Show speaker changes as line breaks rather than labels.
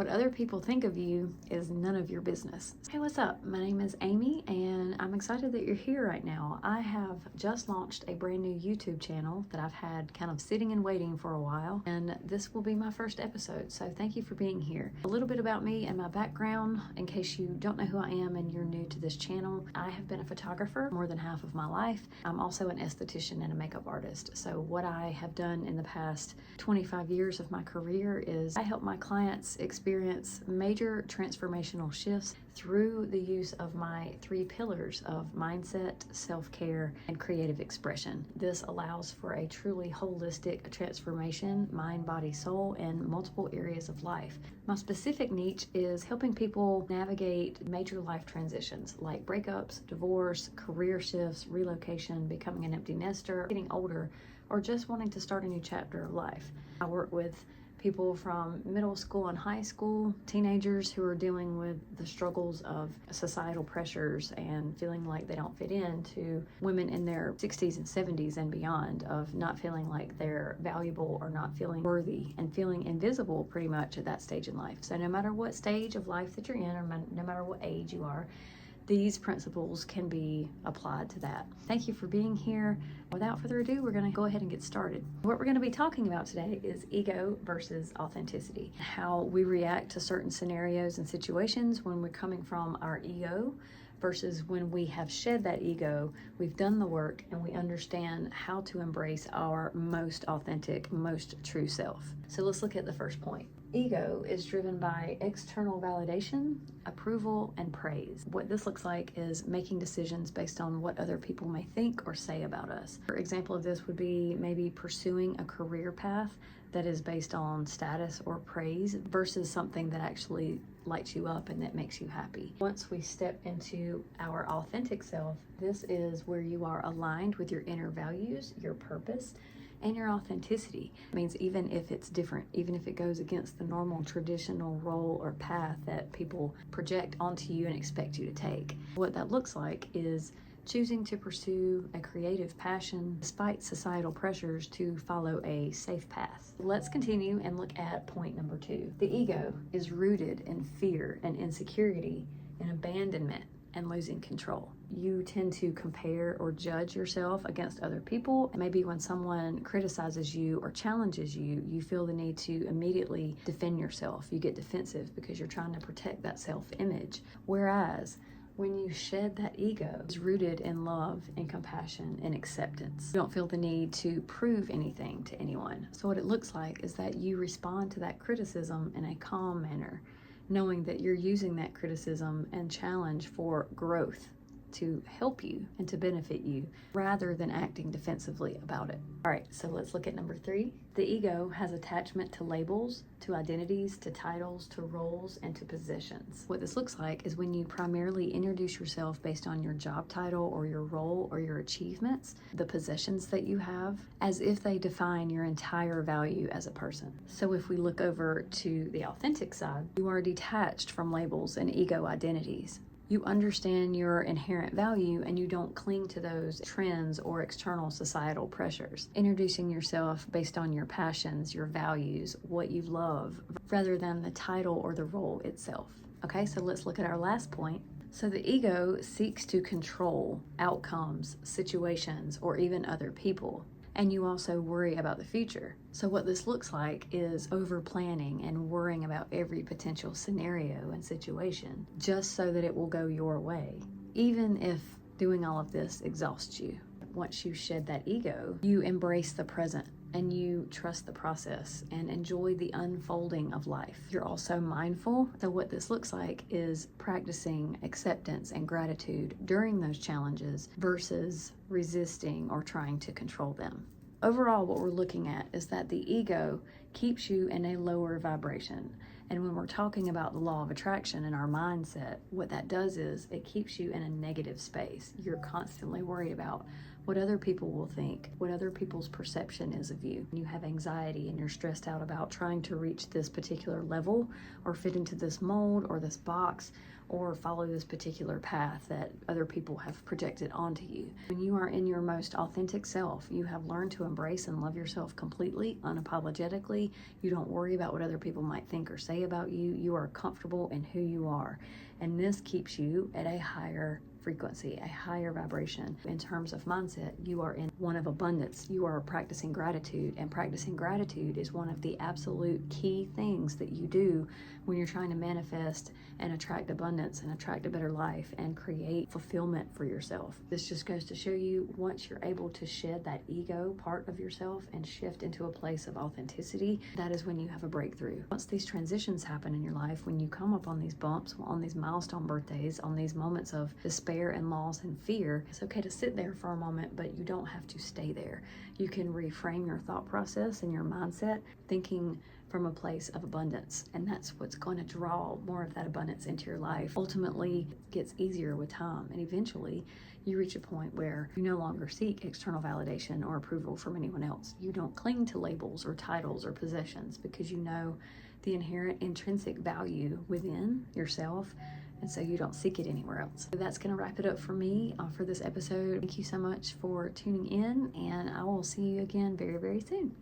What other people think of you is none of your business. Hey, what's up? My name is Amy, and I'm excited that you're here right now. I have just launched a brand new YouTube channel that I've had kind of sitting and waiting for a while, and this will be my first episode, so thank you for being here. A little bit about me and my background, in case you don't know who I am and you're new to this channel. I have been a photographer more than half of my life. I'm also an esthetician and a makeup artist. So what I have done in the past 25 years of my career is I help my clients experience major transformational shifts through the use of my 3 pillars of mindset, self-care, and creative expression. This allows for a truly holistic transformation, mind, body, soul, in multiple areas of life. My specific niche is helping people navigate major life transitions like breakups, divorce, career shifts, relocation, becoming an empty nester, getting older, or just wanting to start a new chapter of life. I work with people from middle school and high school, teenagers who are dealing with the struggles of societal pressures and feeling like they don't fit in, to women in their 60s and 70s and beyond, of not feeling like they're valuable or not feeling worthy and feeling invisible pretty much at that stage in life. So no matter what stage of life that you're in, or no matter what age you are, these principles can be applied to that. Thank you for being here. Without further ado, we're going to go ahead and get started. What we're going to be talking about today is ego versus authenticity. How we react to certain scenarios and situations when we're coming from our ego versus when we have shed that ego, we've done the work, and we understand how to embrace our most authentic, most true self. So let's look at the first point. Ego is driven by external validation, approval, and praise. What this looks like is making decisions based on what other people may think or say about us. For example of this would be maybe pursuing a career path that is based on status or praise versus something that actually lights you up and that makes you happy. Once we step into our authentic self, this is where you are aligned with your inner values, your purpose, and your authenticity. It means even if it's different, even if it goes against the normal traditional role or path that people project onto you and expect you to take. What that looks like is choosing to pursue a creative passion despite societal pressures to follow a safe path. Let's continue and look at point number 2. The ego is rooted in fear and insecurity and abandonment and losing control. You tend to compare or judge yourself against other people. Maybe when someone criticizes you or challenges you, you feel the need to immediately defend yourself. You get defensive because you're trying to protect that self-image. Whereas when you shed that ego, it's rooted in love and compassion and acceptance. You don't feel the need to prove anything to anyone. So what it looks like is that you respond to that criticism in a calm manner, knowing that you're using that criticism and challenge for growth, to help you and to benefit you, rather than acting defensively about it. All right, so let's look at number 3. The ego has attachment to labels, to identities, to titles, to roles, and to positions. What this looks like is when you primarily introduce yourself based on your job title or your role or your achievements, the possessions that you have, as if they define your entire value as a person. So if we look over to the authentic side, you are detached from labels and ego identities. You understand your inherent value and you don't cling to those trends or external societal pressures. Introducing yourself based on your passions, your values, what you love, rather than the title or the role itself. Okay, so let's look at our last point. So the ego seeks to control outcomes, situations, or even other people. And you also worry about the future. So what this looks like is over planning and worrying about every potential scenario and situation just so that it will go your way, even if doing all of this exhausts you. Once you shed that ego, you embrace the present and you trust the process and enjoy the unfolding of life. You're also mindful. So what this looks like is practicing acceptance and gratitude during those challenges versus resisting or trying to control them. Overall, what we're looking at is that the ego keeps you in a lower vibration. And when we're talking about the law of attraction and our mindset, what that does is it keeps you in a negative space. You're constantly worried about what other people will think, what other people's perception is of you. You have anxiety and you're stressed out about trying to reach this particular level or fit into this mold or this box or follow this particular path that other people have projected onto you. When you are in your most authentic self, you have learned to embrace and love yourself completely, unapologetically. You don't worry about what other people might think or say about you. You are comfortable in who you are. And this keeps you at a higher frequency, a higher vibration. In terms of mindset, you are in one of abundance. You are practicing gratitude, and practicing gratitude is one of the absolute key things that you do when you're trying to manifest and attract abundance and attract a better life and create fulfillment for yourself. This just goes to show you, once you're able to shed that ego part of yourself and shift into a place of authenticity, that is when you have a breakthrough. Once these transitions happen in your life, when you come up on these bumps, on these milestone birthdays, on these moments of despair and loss and fear, it's okay to sit there for a moment, but you don't have to stay there. You can reframe your thought process and your mindset, thinking from a place of abundance, and that's what's going to draw more of that abundance into your life. Ultimately, it gets easier with time, and eventually you reach a point where you no longer seek external validation or approval from anyone else. You don't cling to labels or titles or possessions because you know the inherent intrinsic value within yourself, and so you don't seek it anywhere else. So that's going to wrap it up for me for this episode. Thank you so much for tuning in, and I will see you again very, very soon.